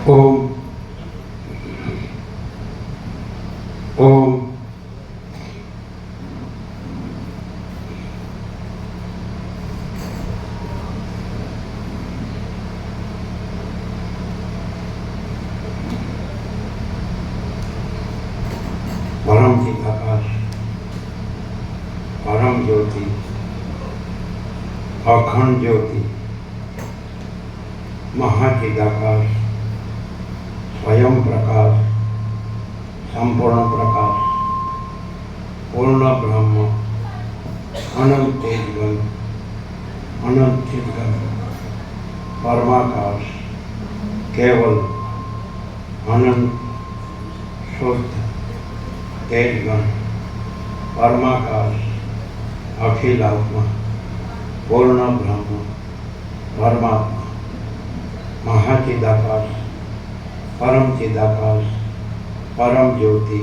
ओम ओम परम चिदाकाश, परम ज्योति, अखंड ज्योति, महाचिदाकाश, स्वयं प्रकाश, संपूर्ण प्रकाश, पूर्ण ब्रह्म, अनंत तेजगन, अनंत चिदगन, परमाकाश, केवल अनंत शुद्ध तेजगन, परमाकाश, अखिल आत्मा, पूर्ण ब्रह्म, परमात्मा, महाचिदाकाश, परम चिदाकाश, परम ज्योति,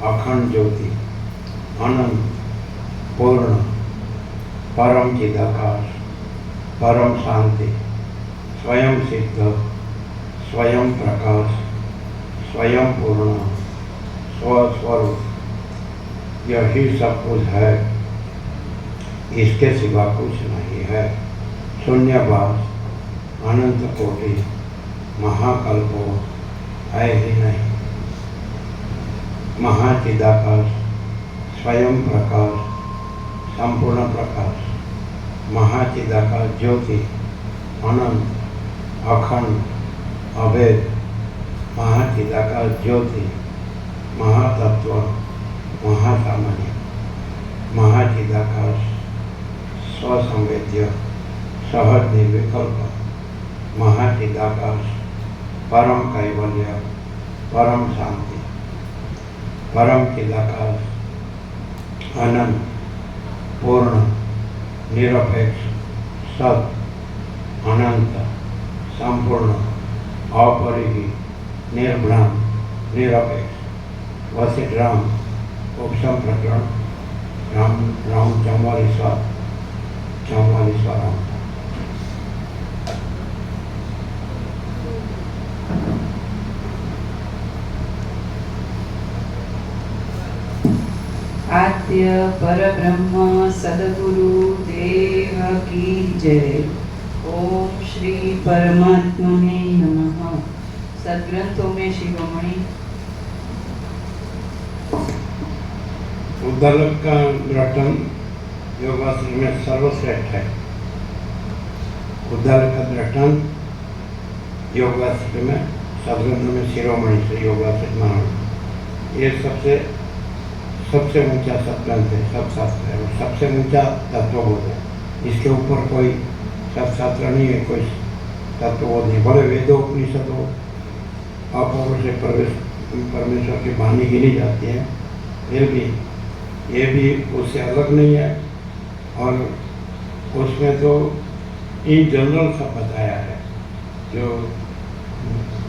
अखंड ज्योति, अनंत पूर्ण, परम चिदाकाश, परम शांति, स्वयं सिद्ध, स्वयं प्रकाश, स्वयं पूर्ण, स्वस्वरूप, यही सब कुछ है, इसके सिवा कुछ नहीं है। शून्यवाद, अनंत कोटि, महाकल्पो है ही नहीं। महाचिदाकाश, स्वयं प्रकाश, संपूर्ण प्रकाश, महाचिदाकाश ज्योति, अनंत, अखंड, अभेद, महाचिदाकाश ज्योति, महातत्व, महासामान्य, महाचिदाकाश, स्वसंवेद्य, सहज निर्विकल्प, महाचिदाकाश, परम कैवल्य, परम शांति, परम चिदाकाश, अनंत, पूर्ण, निरपेक्ष, सत, अनंत, संपूर्ण, अपरिही, निर्भ्राम, निरपेक्ष, वशिष्ठ राम, उपशम प्रकरण, राम 44 राम। आद्य परब्रह्म सद्गुरु देव की जय। ओम श्री परमात्मने नमः। सद्ग्रंथों में शिरोमणि उद्दालक का दृष्टान योगासन में सर्वश्रेष्ठ है। उद्दालक का दृष्टान योगासन में सद्ग्रंथों में शिरोमणि से योगासन माना। ये सबसे ऊंचा सत्ग्रंथ है, सब शास्त्र है और सबसे ऊंचा तत्वबोध है। इसके ऊपर कोई सब शास्त्र नहीं है, कोई तत्वबोध नहीं। बड़े वेदोपनिषदों अपौरुष से परमेश्वर की वाणी गिनी जाती है, फिर भी ये भी उससे अलग नहीं है। और उसमें तो इन जनरल सब बताया है, जो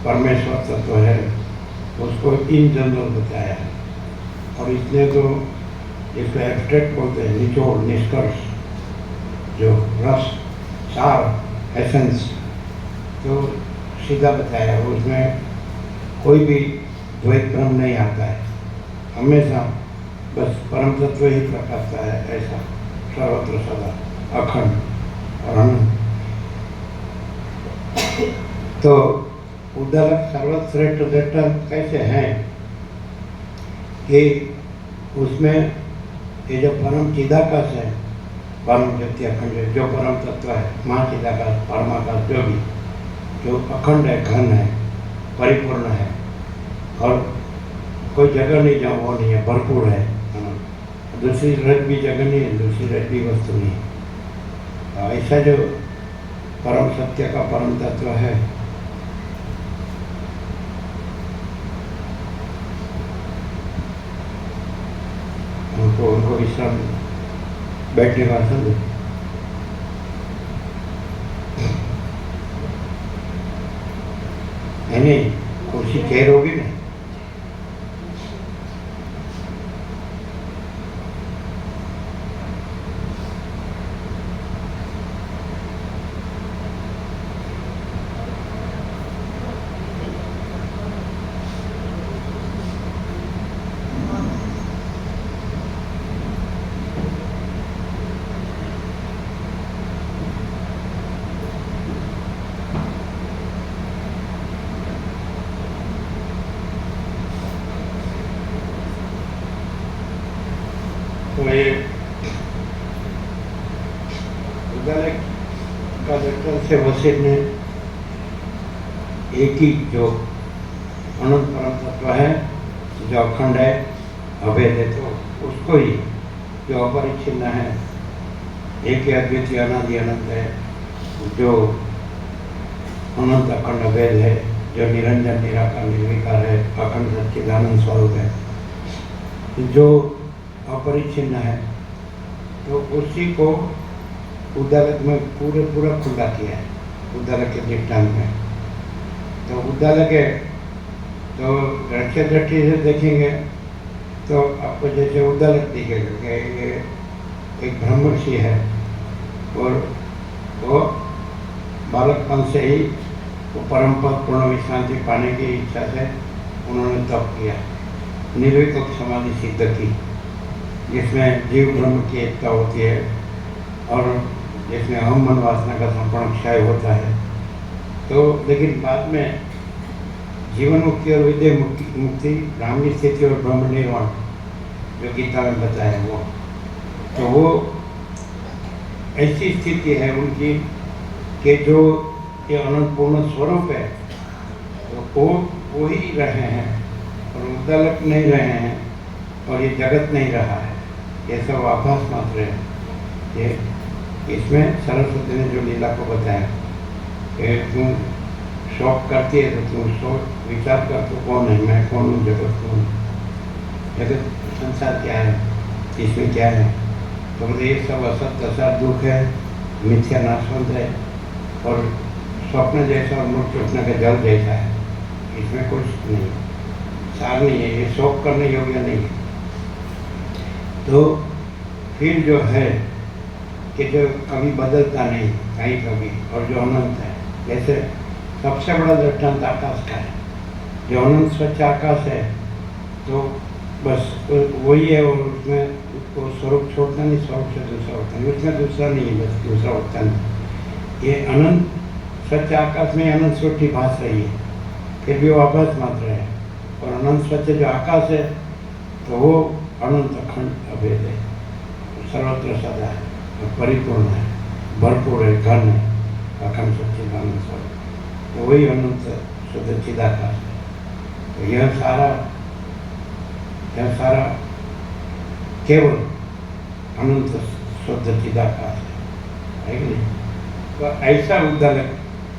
परमेश्वर तत्व है उसको इन जनरल बताया है। और इसलिए तो इसको एब्स्ट्रैक्ट बोलते हैं, निचोड़, निष्कर्ष, जो रस, सार, एसेंस, तो सीधा बताया है। उसमें कोई भी द्वैत भ्रम नहीं आता है। हमेशा बस परम तत्व ही प्रकाशता है, ऐसा सर्वत्र सदा अखंड और अनंत। तो उद्दालक सर्वश्रेष्ठ दृष्टांत कैसे हैं कि उसमें ये जो परम चिदाकाश है, परम ज्योति अखंड जो परम तत्व है, महाचिदाकाश परमाकाश जो अखंड है, घन है, परिपूर्ण है और कोई जगह नहीं जहाँ वो नहीं है, भरपूर है। दूसरी रज भी जगह नहीं है, दूसरी रज भी वस्तु नहीं है। ऐसा जो परम सत्य का परम तत्व है, उनको विश्राम बैठने का समझो। नहीं, कुर्सी चेयर होगी ना। तो ये उद्दालक का दर्शन से वशिष्ठ ने एक ही जो अनंत परम तत्व है, जो अखंड है, अभेद है, तो उसको ही जो अपरिच्छिन्न है, एक ही अद्वितीय अनादि अनंत है, जो अनंत अखंड अभेद है, जो निरंजन निराकार निर्विकार है, अखंड सच्चिदानंद स्वरूप है, जो अपरिच्छिन्न है, तो उसी को उद्दालक में पूरा खुला किया है, उद्दालक के दृष्टांत में। तो उद्दालक है तो रक्षा दृष्टि से देखेंगे तो आपको जैसे उद्दालक दिखेगा कि ये एक ब्रह्मर्षि है और वो बालकपन से ही वो परम पद पूर्ण विश्रांति पाने की इच्छा से उन्होंने तप किया, निर्विकल्प समाधि सिद्ध की, जिसमें जीव ब्रह्म की एकता होती है और जिसमें अहम मन वासना का संपूर्ण क्षय होता है। तो लेकिन बाद में जीवन मुक्ति और विद्या मुक्ति, ब्राह्मी स्थिति और ब्रह्म निर्वाण जो गीता में बताया वो ऐसी स्थिति है उनकी कि जो ये अनंत पूर्ण स्वरूप है, तो वो ही रहे हैं और उद्दालक नहीं रहे हैं और ये जगत नहीं रहा है, ये सब आभास मात्र है। ये इसमें सरस्वती ने जो लीला को बताया कि तुम शौक करती है तो तुम शौक विचार कर तो कौन है, मैं कौन हूँ, जगत कौन है, जगत संसार क्या है, इसमें क्या है, तो ये सब असत असत दुख है, मिथ्या नाशवंत है और स्वप्न जैसा और मूर्ख स्वप्न का जल जैसा है, इसमें कुछ नहीं, सार नहीं है, ये शौक करने योग्य नहीं है। तो फिर जो है कि जो कभी बदलता नहीं कहीं कभी और जो अनंत है, जैसे सबसे बड़ा दृष्टांत आकाश का है, जो अनंत स्वच्छ आकाश है तो बस वही है और उसमें उसको स्वरूप छोड़ता नहीं, स्वरूप से दूसरा होता नहीं, उसमें दूसरा नहीं है, बस दूसरा होता नहीं। ये अनंत स्वच्छ आकाश में अनंत सृष्टि भास रही है, फिर भी वो आभास मात्र है, और अनंत स्वच्छ जो आकाश है तो वो अनंत अखंड अभेद है, सर्वत्र सदा है, परिपूर्ण है, भरपूर है, घन है, अखंड सच्चिदानंद स्वरूप, तो वही अनंत शुद्ध चिदाकाश है। तो यह सारा केवल अनंत शुद्ध चिदाकाश है कि नहीं? तो ऐसा उद्दालक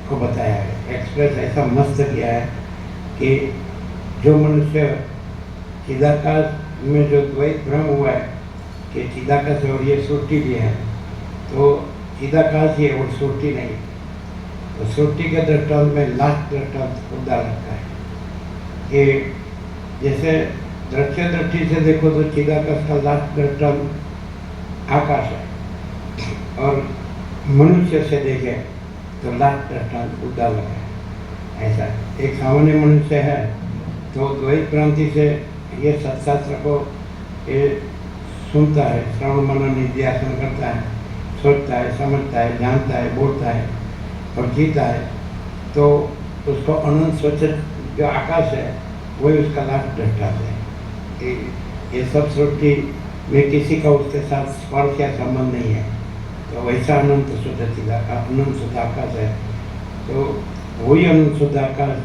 को बताया है, एक्सप्रेस ऐसा मस्त किया है कि जो मनुष्य चिदाकाश में जो द्वैत भ्रम हुआ है कि चिदाकाश और ये सृष्टि भी है, तो चिदाकाश ही है और सृष्टि नहीं, तो सृष्टि के दृष्टांत में लास्ट दृष्टांत उद्दालक का है कि जैसे दृश्य दृष्टि से देखो तो चिदाकाश का लास्ट दृष्टांत आकाश है और मनुष्य से देखें तो लास्ट दृष्टांत उद्दालक है। ऐसा एक सामान्य मनुष्य है तो द्वैत भ्रांति से ये सत्शास्त्र को ये सुनता है, श्रवण मनन निध्यासन करता है, सोचता है, समझता है, जानता है, बोलता है और जीता है, तो उसको अनंत स्वच्छ जो आकाश है वही उसका लाभ दृष्टांत है। ये सब सृष्टि में किसी का उसके साथ स्पर्श या संबंध नहीं है, तो वैसा अनंत शुद्ध चिदाकाश, अनंत शुद्ध आकाश है। तो वही अनंत शुद्ध आकाश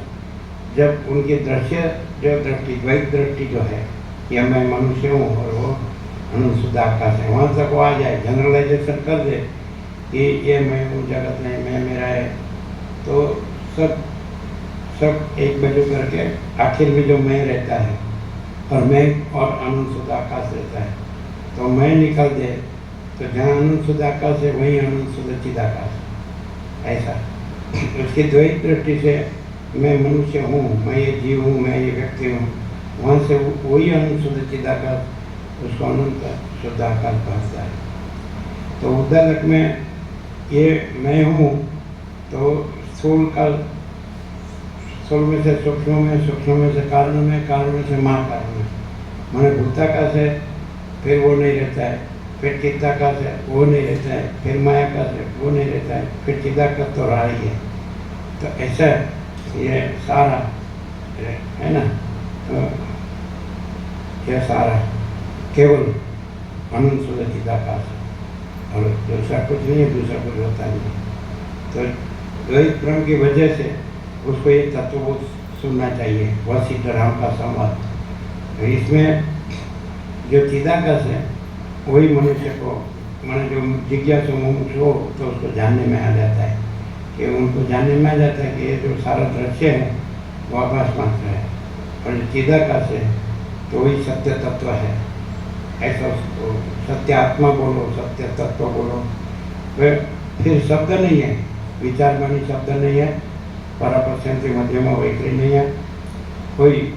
जब उनकी दृश्य जो दृष्टि, द्वैत दृष्टि जो है, या मैं मनुष्य हूँ और वो अनंत शुद्ध आकाश है, वहाँ तक वो आ जाए, जनरलाइजेशन कर दे कि ये मैं हूँ, जगत है, मैं मेरा है, तो सब एक बाजू करके आखिर में जो मैं रहता है और मैं और अनंत शुद्ध आकाश रहता है, तो मैं निकल दे तो जहाँ अनंत शुद्ध आकाश है वहीं अनंत शुद्ध चिदाकाश। ऐसा उसकी द्वैत दृष्टि से मैं मनुष्य हूँ, मैं ये जीव हूँ, मैं ये व्यक्ति हूँ, वहाँ से वही अनंत शुद्ध चिदाकाश उसको अनंत शुद्ध आकाश कहता है। तो उद्दालक में ये मैं हूँ, तो स्थूल में से सूक्ष्म में, सूक्ष्म में से कारण में, कारण में से महाकारण में, मैंने भूताकाश है, फिर वो नहीं रहता है, फिर चित्ताकाश है, वो नहीं रहता है, फिर मायाकाश है, वो नहीं रहता है, फिर चिदाकाश तो रहा ही है। तो ऐसा ये सारा है ना, तो यह सारा केवल अनंत शुद्ध चिदाकाश है और दूसरा कुछ नहीं है, दूसरा कुछ होता नहीं। तो द्वैत ब्रह्म की वजह से उसको ये तत्वबोध सुनना चाहिए, वह सीताराम का संवाद। इसमें जो चिदाकाश है वही मनुष्य को, मैंने जो जिज्ञासु मुमुक्षु हो तो उसको जानने में आ जाता है, कि उनको जानने में आ जाता है कि ये जो सारा दृश्य है वो आभास मात्र है, और जो चिदाकाश है तो वही सत्य तत्व है। ऐसा उसको सत्य आत्मा बोलो, सत्य तत्व बोलो। फिर शब्द नहीं है, विचारवाणी शब्द नहीं है, परापश्यंती मध्यमा वैखरी नहीं है, कोई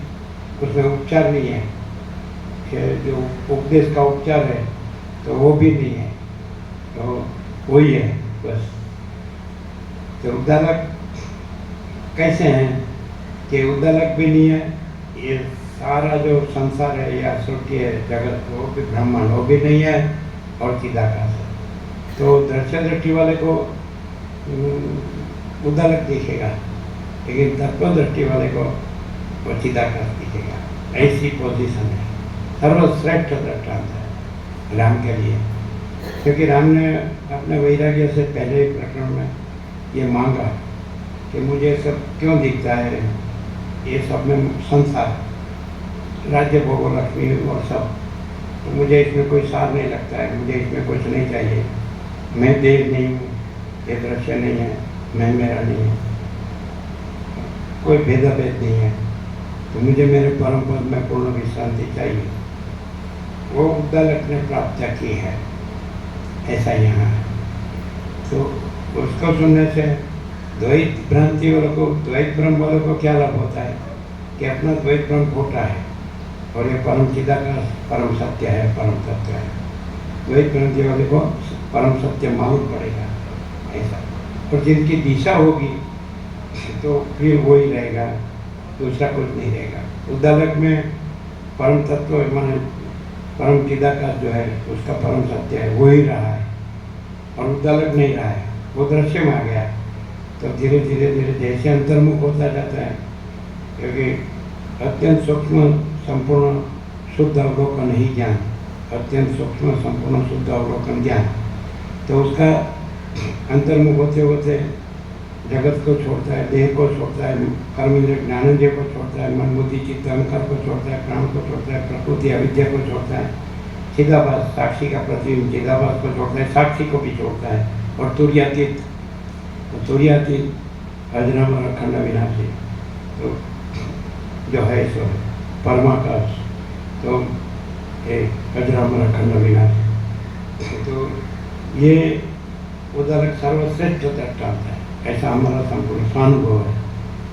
उसमें उपचार नहीं है, कि जो उपदेश का उपचार है तो वो भी नहीं है, तो वही है बस। तो उद्दालक कैसे हैं कि उद्दालक भी नहीं है, ये सारा जो संसार है या सृष्टि है, जगत, वो भी ब्रह्मांड वो भी नहीं है, और चिदाकाश है। तो दृश्य दृष्टि वाले को उद्दालक दिखेगा, लेकिन तत्व दृष्टि वाले को वो चिदाकाश दिखेगा। ऐसी पोजीशन है, सर्वश्रेष्ठ दृष्टांत है राम के लिए, क्योंकि राम ने अपने वैराग्य से पहले प्रकरण में ये मांगा कि मुझे सब क्यों दिखता है, ये सब में संसार, राज्य भोग लक्ष्मी और सब, तो मुझे इसमें कोई सार नहीं लगता है, मुझे इसमें कुछ नहीं चाहिए, मैं देव नहीं हूँ, ये दृश्य नहीं है, मैं मेरा नहीं है, कोई भेदाभेद नहीं है, तो मुझे मेरे परम पद में पूर्ण विश्रांति चाहिए। वो उद्दालक ने प्राप्त की है, ऐसा यहाँ है। तो उसको सुनने से द्वैत भ्रांति वालों को, द्वैत ब्रह्म वालों को क्या लाभ होता है कि अपना द्वैत ब्रह्म खोटा है और ये परम चिदाकाश परम सत्य है, परम सत्य है। द्वैत भ्रांति वाले को परम सत्य मालूम पड़ेगा ऐसा, और जिनकी दिशा होगी तो फिर वही रहेगा, दूसरा कुछ नहीं रहेगा। उद्दालक में परम तत्व माने परम चिदाकाश जो है उसका परम सत्य है, वो ही रहा है, और उद्दालक नहीं रहा है, वो दृश्य में आ गया। तो धीरे धीरे धीरे जैसे अंतर्मुख होता जाता है, क्योंकि अत्यंत सूक्ष्म संपूर्ण शुद्ध अवलोकन ही ज्ञान, अत्यंत सूक्ष्म संपूर्ण शुद्ध अवलोकन ज्ञान, तो उसका अंतर्मुख होते होते जगत को छोड़ता है, देह को छोड़ता है, कर्मेंद्र ज्ञानेंद्रिय को छोड़ता है, मन बुद्धि चित्त अहंकार को छोड़ता है, प्राण को छोड़ता है, प्रकृति अविद्या को छोड़ता है, चिदाभास साक्षी का प्रतिबिंब चिदाभास को छोड़ता है, साक्षी को भी छोड़ता है, और तुर्यातीत, तो तुर्यातीत अजन्म अखंड विनाशी, तो जो है सो परमाकाश, तो अजन्म अखंड विनाशी। तो ये उद्दालक सर्वश्रेष्ठ दृष्टांत है, ऐसा हमारा संपूर्ण स्वानुभव है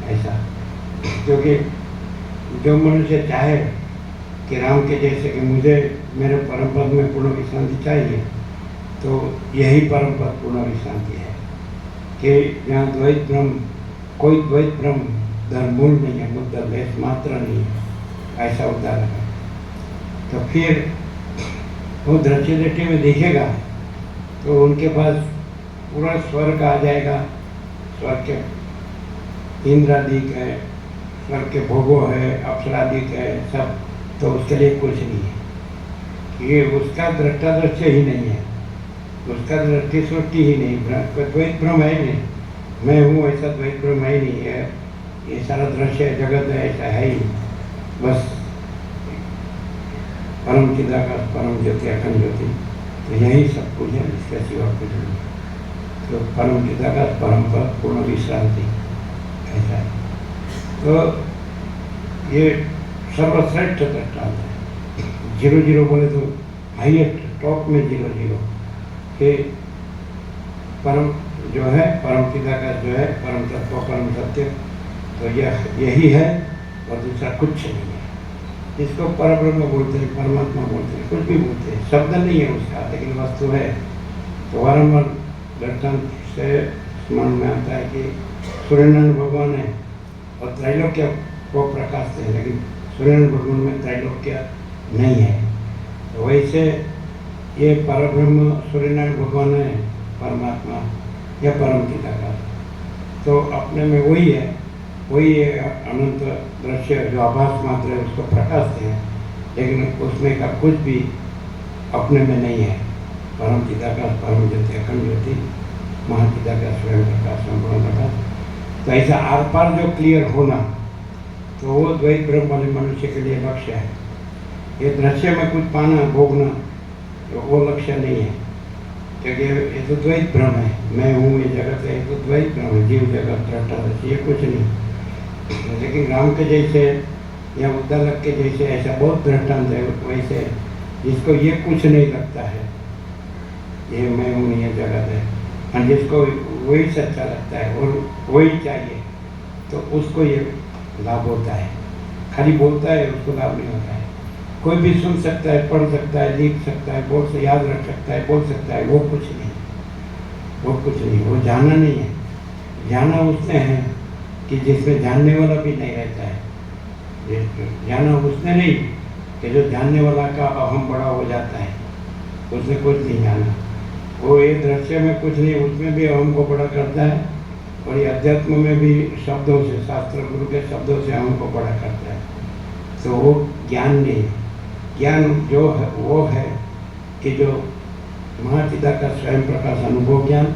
ऐसा। क्योंकि जो मनुष्य चाहे कि राम के जैसे कि मुझे मेरे परम पद में पूर्ण विश्रांति चाहिए, तो यही परम पद पूर्ण विश्रांति है, कि जहाँ द्वैत ब्रह्म, कोई द्वैत ब्रह्म धर्मूल नहीं है, मुद्दा लेस मात्र नहीं है, ऐसा उद्दालक है। तो फिर वो दृश्य दृष्टि में देखेगा तो उनके पास पूरा स्वर्ग आ जाएगा। स्वर्ग के इंद्रादिक है, स्वर्ग के भोगो है, अप्सरादिक है सब, तो उसके लिए कुछ नहीं है। ये उसका दृष्टा दृश्य ही नहीं है, उसका दृष्टि सृष्टि ही नहीं, द्वैत भ्रम है ही नहीं। मैं हूँ ऐसा द्वैत भ्रम है ही नहीं है। ये सारा दृश्य जगत है ऐसा है ही, बस परम चिदाकाश परम ज्योति अखंड ज्योति, तो यही सब कुछ है, इसका सिवा कुछ नहीं। तो परम चिदाकाश परम पद पूर्ण विश्रांति ऐसा है। तो ये सर्वश्रेष्ठ दृष्टांत है। 0 बोले तो हाईएस्ट टॉप में 0 के परम जो है, परम चिदाकाश जो है, परम तत्व परम सत्य, तो यही है और दूसरा कुछ नहीं है। इसको परब्रह्म बोलते हैं, परमात्मा बोलते हैं, कुछ भी बोलते हैं, शब्द नहीं है उसका, लेकिन वस्तु है। तो वारंवार दृष्टांत से स्मरण में आता है कि सूर्यनारायण भगवान है और त्रैलोक्य को प्रकाशते हैं, लेकिन सूर्यनारायण भगवान में त्रैलोक्य नहीं है। तो वैसे ये परब्रह्म सूर्यनारायण भगवान है, परमात्मा या परम चिदाकाश, तो अपने में वही है, वही अनंत दृश्य जो आभास मात्र है उसको प्रकाशते हैं, लेकिन उसमें का कुछ भी अपने में नहीं है। परम चिदाकाश परम ज्योति अखंड ज्योति महाचिदाकाश स्वयं प्रकाश संपूर्ण प्रकाश। तो ऐसा आर पार जो क्लियर होना, तो वो द्वैत ब्रह्म वाले मनुष्य के लिए लक्ष्य है। ये दृश्य में कुछ पाना भोगना तो वो लक्ष्य नहीं है, क्योंकि ये तो द्वैत भ्रम है। मैं हूँ, ये जगत है, ये तो द्वैत भ्रम है, जीव जगत दृष्टा दृश्य, ये कुछ नहीं। लेकिन राम के जैसे या उद्दालक के जैसे ऐसा बहुत दृष्टांत है, वैसे जिसको ये कुछ नहीं लगता है, ये मैं हूँ, ये जगत है, और जिसको वही सच्चा लगता है और वही चाहिए, तो उसको ये लाभ होता है। खाली बोलता है, उसको लाभ नहीं होता है। कोई भी सुन सकता है, पढ़ सकता है, लिख सकता है, बोल से याद रख सकता है, बोल सकता है, वो कुछ नहीं, वो कुछ नहीं, वो जानना नहीं है। जाना उसने है कि जिसमें जानने वाला भी नहीं रहता है। जाना उसने नहीं कि जो जानने वाला का अहम बड़ा हो जाता है, उसने कुछ नहीं जाना। वो ये दृश्य में कुछ नहीं, उसमें भी अहम को बड़ा करता है, और ये अध्यात्म में भी शब्दों से, शास्त्र गुरु के शब्दों से अहम को बड़ा करता है। तो वो ज्ञान नहीं, ज्ञान जो है वो है कि जो महाचिदा का स्वयं प्रकाश अनुभव ज्ञान,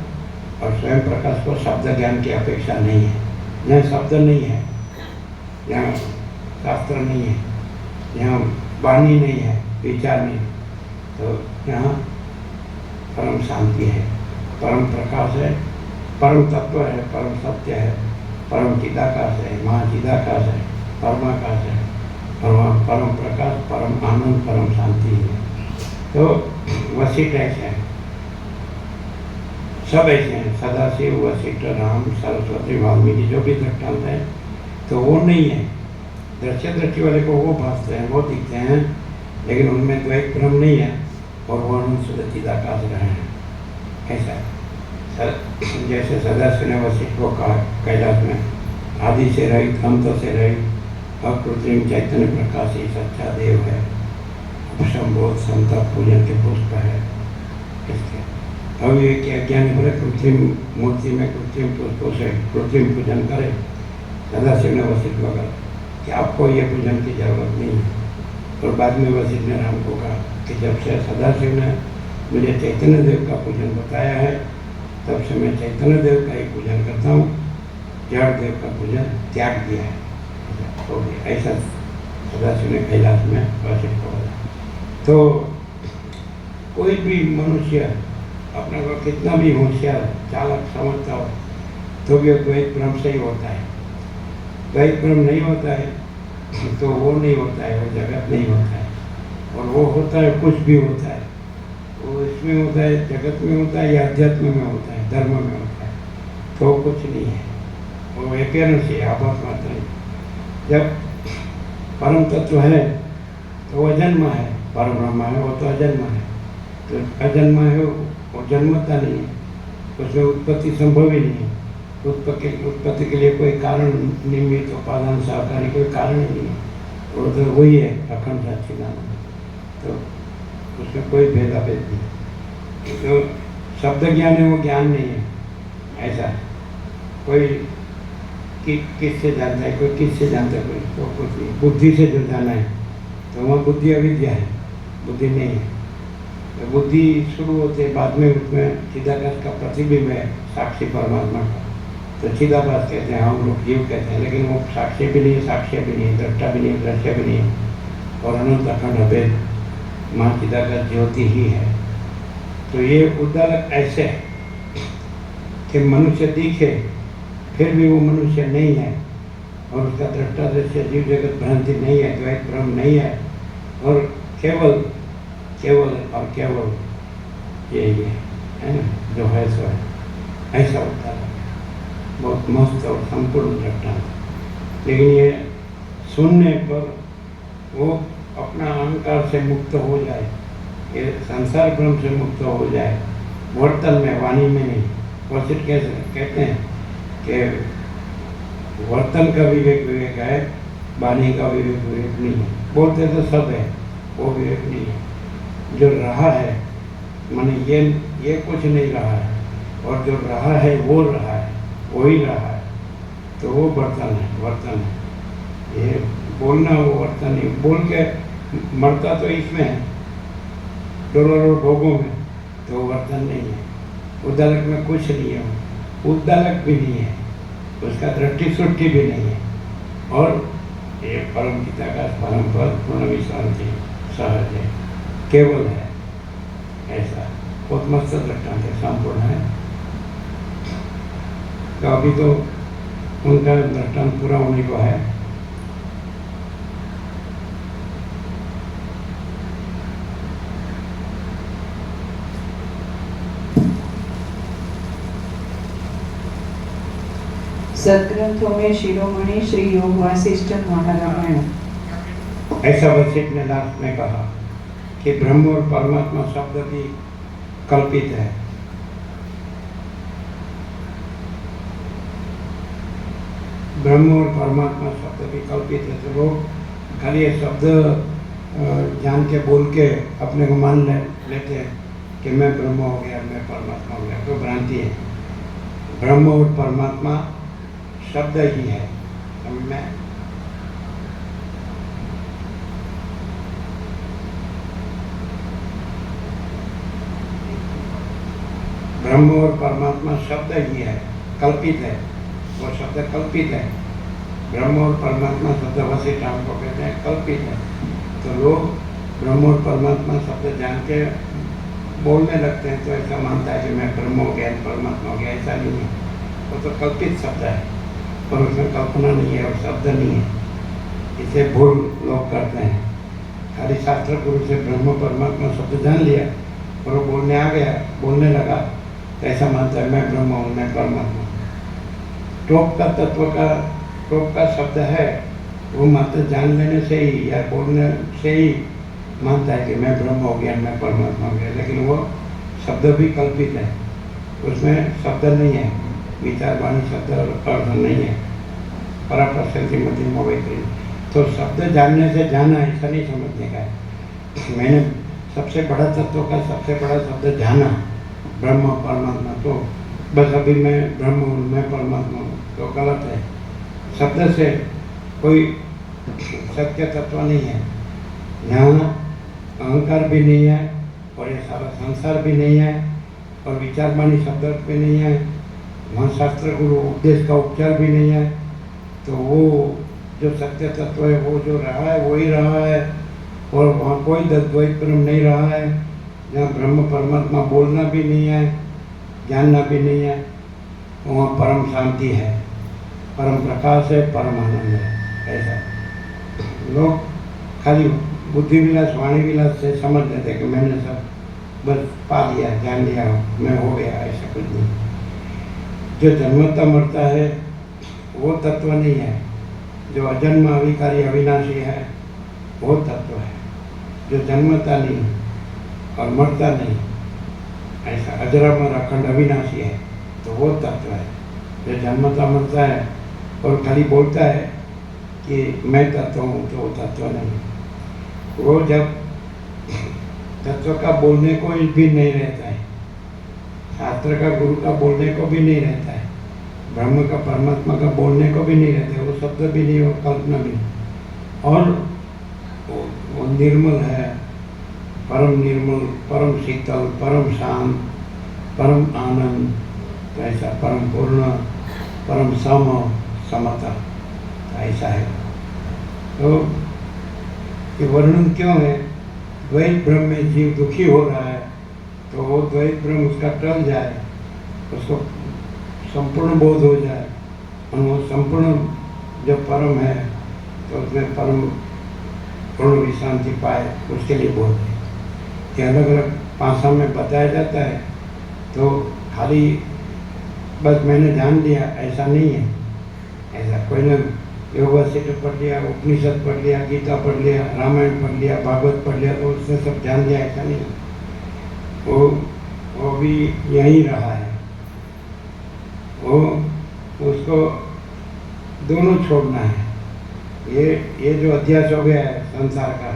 और स्वयं प्रकाश को शब्द ज्ञान की अपेक्षा नहीं है। यहाँ शब्द नहीं है, यहाँ शास्त्र नहीं है, यहाँ वाणी नहीं है, विचार नहीं, तो यहाँ परम शांति है, परम प्रकाश है, परम तत्व है, परम सत्य है, परम चिदाकाश है, महाचिदाकाश है, परमाकाश है, परम प्रकाश, परम आनंद, परम शांति है। तो वशिष्ठ ऐसे हैं, सब ऐसे हैं, सदाशिव, वशिष्ठ, राम, सरस्वती, वाल्मीकि, जो भी दृष्टांत है, तो वो नहीं है। दृश्य दृष्टि वाले को वो भासते हैं, वो दिखते हैं, लेकिन उनमें द्वैत भ्रम नहीं है, और वो अनंत शुद्ध चिदाकाश रहे हैं। ऐसा जैसे सदाशिव ने वशिष्ठ को कहा कैलाश में, आदि से रहित, अंत से रहित, अकृत्रिम चैतन्य प्रकाश ही सच्चा देव है, संबोध संता पूजन के पुष्प है। इसके अब ये क्या ज्ञान बोले, कृत्रिम मूर्ति में कृत्रिम पुष्पों से कृत्रिम पूजन करे। सदाशिव ने वशिष्ठ को कहा कि आपको ये पूजन की जरूरत नहीं है। और बाद में वशिष्ठ ने राम को कहा कि जब से सदाशिव ने मुझे चैतन्य देव का पूजन बताया है, तब से मैं चैतन्य देव का ही पूजन करता हूँ, जड़ देव का पूजन त्याग दिया है। तो ऐसा सदाशिव ने कैलाश में वशिष्ठ को बोला। तो कोई भी मनुष्य अपने को कितना भी होशियार, चालक समझता हो, तो भी द्वैत भ्रम से ही होता है। द्वैत भ्रम नहीं होता है तो वो नहीं होता है, वो जगत नहीं होता है। और वो होता है, कुछ भी होता है, वो इसमें होता है, जगत में होता है, या अध्यात्म में होता है, धर्म में होता है, तो कुछ नहीं है, वो अपियरेंस है, आभास मात्र है। जब परम तत्व है तो वो अजन्मा है, परम ब्रह्म है वो तो अजन्मा है। तो अजन्मा है वो जन्मता नहीं है, उसमें उत्पत्ति संभव ही नहीं है। उत्पत्ति के लिए कोई कारण निमित्त उपादान सहकारी कोई कारण ही नहीं है। वो तो वही है अखंड सच्चिदानंद। तो उसमें कोई भेदाभेद नहीं। तो शब्द ज्ञान है, वो ज्ञान नहीं है। ऐसा कोई किससे जानता है, कोई किससे जानता है, कोई तो कुछ नहीं। बुद्धि से जो जाना है तो वहाँ बुद्धि अविद्या है, बुद्धि नहीं है। तो बुद्धि शुरू होते बाद में उसमें चिदाभास का प्रतिबिंब है, साक्षी परमात्मा का। तो चिदाभास कहते हैं, हम लोग जीव कहते हैं, लेकिन वो साक्षी भी नहीं है, साक्ष्य भी नहीं है, दृष्टा भी नहीं है, दृश्य भी नहीं है। और अनंत अखंड अभेद माँ चिदाभास ज्योति ही है। तो ये उद्दालक ऐसे है कि मनुष्य दिखे फिर भी वो मनुष्य नहीं है, और उसका दृष्टा दृश्य जीव जगत भ्रांति नहीं है, द्वैत भ्रम नहीं है, और केवल केवल और केवल यही है ना, जो है सो है। ऐसा होता है, बहुत मस्त और संपूर्ण दृष्टांत। लेकिन ये सुनने पर वो अपना अहंकार से मुक्त हो जाए, ये संसार भ्रम से मुक्त हो जाए, वर्तन में, वाणी में नहीं। वशिष्ठ कहते हैं कि वर्तन का विवेक विवेक है, वाणी का विवेक विवेक नहीं है। बोलते तो सब है, वो विवेक नहीं है। जो रहा है माने ये कुछ नहीं रहा है, और जो रहा है वो रहा है, वो ही रहा है, तो वो वर्तन है, वर्तन है। ये बोलना वो वर्तन नहीं। बोल के मरता तो इसमें है, डोलों भोगों में, तो वर्तन नहीं है। उद्दालक में कुछ नहीं है, उद्दालक भी नहीं है, उसका दृष्टि सुष्टि भी नहीं है। और ये परम पिता का परम पद पूर्ण विश्रांति सहज है, केवल है। ऐसा बहुत मस्त दृष्टांत है, संपूर्ण है। तो अभी तो उनका दृष्टांत पूरा होने को है। सदग्रंथों में शिरोमणि श्री योग वासिष्ठ महारामायण। ऐसा वशिष्ठ ने लास्ट में कहा कि ब्रह्म और परमात्मा शब्द भी कल्पित है। ब्रह्म और परमात्मा शब्द भी कल्पित है। तो लोग खाली ये शब्द जान के बोल के अपने को मान लेते हैं कि मैं ब्रह्म हो गया, मैं परमात्मा हो गया, तो भ्रांति है। ब्रह्म और परमात्मा शब्द ही है। समझ में? ब्रह्म और परमात्मा शब्द ही है, कल्पित है। वो शब्द कल्पित है। ब्रह्म और परमात्मा शब्द वशिष्ठ हमको कहते हैं कल्पित है। तो लोग ब्रह्म और परमात्मा शब्द जान के बोलने लगते हैं, तो ऐसा मानता है कि मैं ब्रह्म हो गया, परमात्मा हो गया। ऐसा नहीं है, वो तो कल्पित शब्द है, और उसमें कल्पना नहीं है और शब्द नहीं है। इसे भूल लोग करते हैं। खाली शास्त्र गुरु से ब्रह्म परमात्मा शब्द जान लिया और वो बोलने आ गया, बोलने लगा, तो ऐसा मानता है मैं ब्रह्म हूँ, मैं परमात्मा। टोप का तत्व का, टोप का शब्द है, वो मात्र जान लेने से ही या बोलने से ही मानता है कि मैं ब्रह्म हो गया, मैं परमात्मा हो गया। लेकिन वो शब्द भी कल्पित है, उसमें शब्द नहीं है, विचार वाणी शब्द और अर्थ नहीं है। पराप्रसंग मध्यम वैखरी। तो शब्द जानने से जाना ऐसा नहीं समझने का है। मैंने सबसे बड़ा तत्व का सबसे बड़ा शब्द जाना, ब्रह्म परमात्मा, तो बस अभी मैं ब्रह्म हूँ, मैं परमात्मा हूँ, तो गलत है। शब्द से कोई सत्य तत्व नहीं है। यहाँ अहंकार भी नहीं है, और ये सारा संसार भी नहीं है, और विचार वाणी शब्द भी नहीं है। वहाँ शास्त्र गुरु उपदेश का उपचार भी नहीं है। तो वो जो सत्य तत्व है, वो जो रहा है वो ही रहा है, और वहाँ कोई द्वैत ब्रह्म नहीं रहा है। जहाँ ब्रह्म परमात्मा बोलना भी नहीं है, जानना भी नहीं है, वहाँ परम शांति है, परम प्रकाश है, परम आनंद है। ऐसा लोग खाली बुद्धि विलास वाणी विलास से समझ लेते कि मैंने सब बस पा लिया, जान लिया, मैं हो गया। ऐसा कुछ नहीं। जो जन्मता मरता है वो तत्व नहीं है। जो अजन्म अविकारी अविनाशी है वो तत्व है। जो जन्मता नहीं और मरता नहीं, ऐसा अजरामर अखंड अविनाशी है, तो वो तत्व है। जो जन्मता मरता है और खाली बोलता है कि मैं तत्व हूँ, तो वो तत्व नहीं। वो जब तत्व का बोलने को भी नहीं रहता है, शास्त्र का गुरु का बोलने को भी नहीं रहता है, ब्रह्म का परमात्मा का बोलने को भी नहीं रहता है, वो शब्द भी नहीं, वो कल्पना भी नहीं। और वो निर्मल है, परम निर्मल, परम शीतल, परम शांत, परम आनंद, तो ऐसा परम पूर्ण, परम समता, ऐसा है। तो ये वर्णन क्यों है? द्वैत ब्रह्म में जीव दुखी हो रहा है, तो वो द्वैत ब्रह्म उसका टल जाए, उसको संपूर्ण बोध हो जाए, और वो संपूर्ण जब परम है तो उसमें परम पूर्ण विश्रांति पाए, उसके लिए बोध है। ये अलग अलग भाषा में बताया जाता है, तो खाली बस मैंने जान लिया ऐसा नहीं है। ऐसा कोई ने यूनिवर्सिटी पढ़ लिया, उपनिषद पढ़ लिया, गीता पढ़ लिया, रामायण पढ़ लिया, भागवत पढ़ लिया, तो उसने सब जान लिया, ऐसा नहीं। वो भी यहीं रहा है, वो उसको दोनों छोड़ना है। ये जो अध्यास हो गया है संसार का,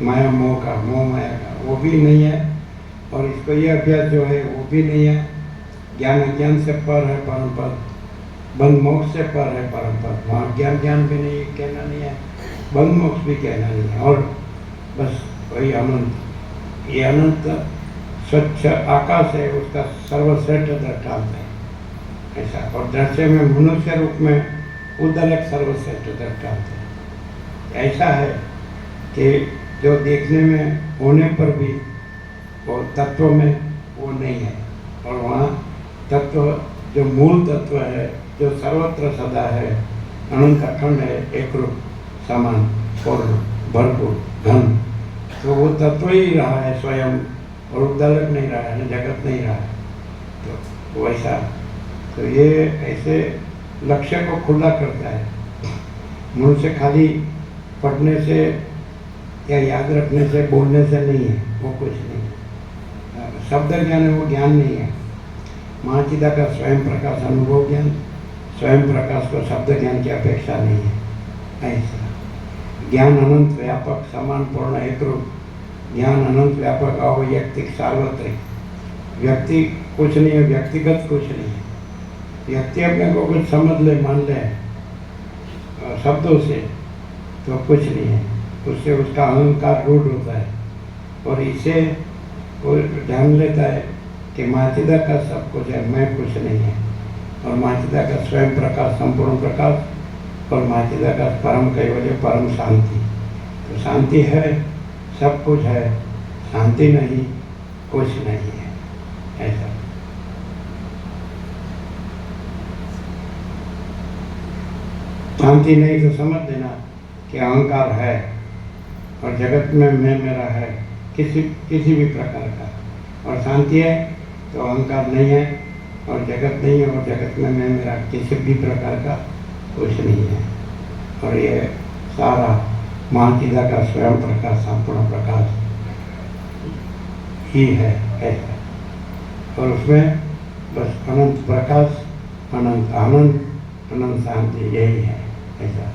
माया मोह का, मोह माया का, वो भी नहीं है, और इसको ये अभ्यास जो है वो भी नहीं है। ज्ञान अज्ञान से पर है परम पद, बंध मोक्ष से पर है परम पद, वहाँ ज्ञान भी नहीं कहना नहीं है, बंध मोक्ष भी कहना नहीं है, और बस वही अनंत। ये अनंत स्वच्छ आकाश है, उसका सर्वश्रेष्ठ दृष्टांत है ऐसा। और दृश्य में मनुष्य रूप में उद्दलक सर्वश्रेष्ठ दृष्टांत है। ऐसा है कि जो देखने में होने पर भी वो तत्व में वो नहीं है, और वहाँ तत्व जो मूल तत्व है, जो सर्वत्र सदा है, अनंत अखंड है, एक रूप, समान, पूर्ण, भरपूर, घन, तो वो तत्व ही रहा है स्वयं, और उद्दलक नहीं रहा है, जगत नहीं रहा है। तो वैसा, तो ये ऐसे लक्ष्य को खुला करता है। मनुष्य खाली पढ़ने से या याद रखने से, बोलने से नहीं है, वो कुछ नहीं है। शब्द ज्ञान है, वो ज्ञान नहीं है। महाचिदा का स्वयं प्रकाश अनुभव ज्ञान, स्वयं प्रकाश को शब्द ज्ञान की अपेक्षा नहीं है। ऐसा ज्ञान अनंत व्यापक समान पूर्ण एक रूप, ज्ञान अनंत व्यापक अवैयक्तिक सार्वत्रिक। व्यक्ति कुछ नहीं है, व्यक्तिगत कुछ नहीं है। व्यक्ति अपने को कुछ समझ ले, मान ले शब्दों से, तो कुछ नहीं है, उससे उसका अहंकार रूढ़ होता है, और इसे वो ध्यान लेता है कि माचिदा का सब कुछ है, मैं कुछ नहीं है, और माचिदा का स्वयं प्रकाश संपूर्ण प्रकाश, और माचिदा का परम कैवल्य परम शांति। तो शांति है, सब कुछ है, शांति नहीं, कुछ नहीं है, ऐसा। शांति नहीं तो समझ लेना कि अहंकार है, और जगत में मैं मेरा है, किसी भी प्रकार का, और शांति है तो अहंकार नहीं है, और जगत नहीं है, और जगत में मैं मेरा किसी भी प्रकार का कुछ नहीं है। और ये सारा महाचिदा का स्वयं प्रकाश संपूर्ण प्रकाश ही है ऐसा, और उसमें बस अनंत प्रकाश, अनंत आनंद, अनंत शांति, यही है ऐसा।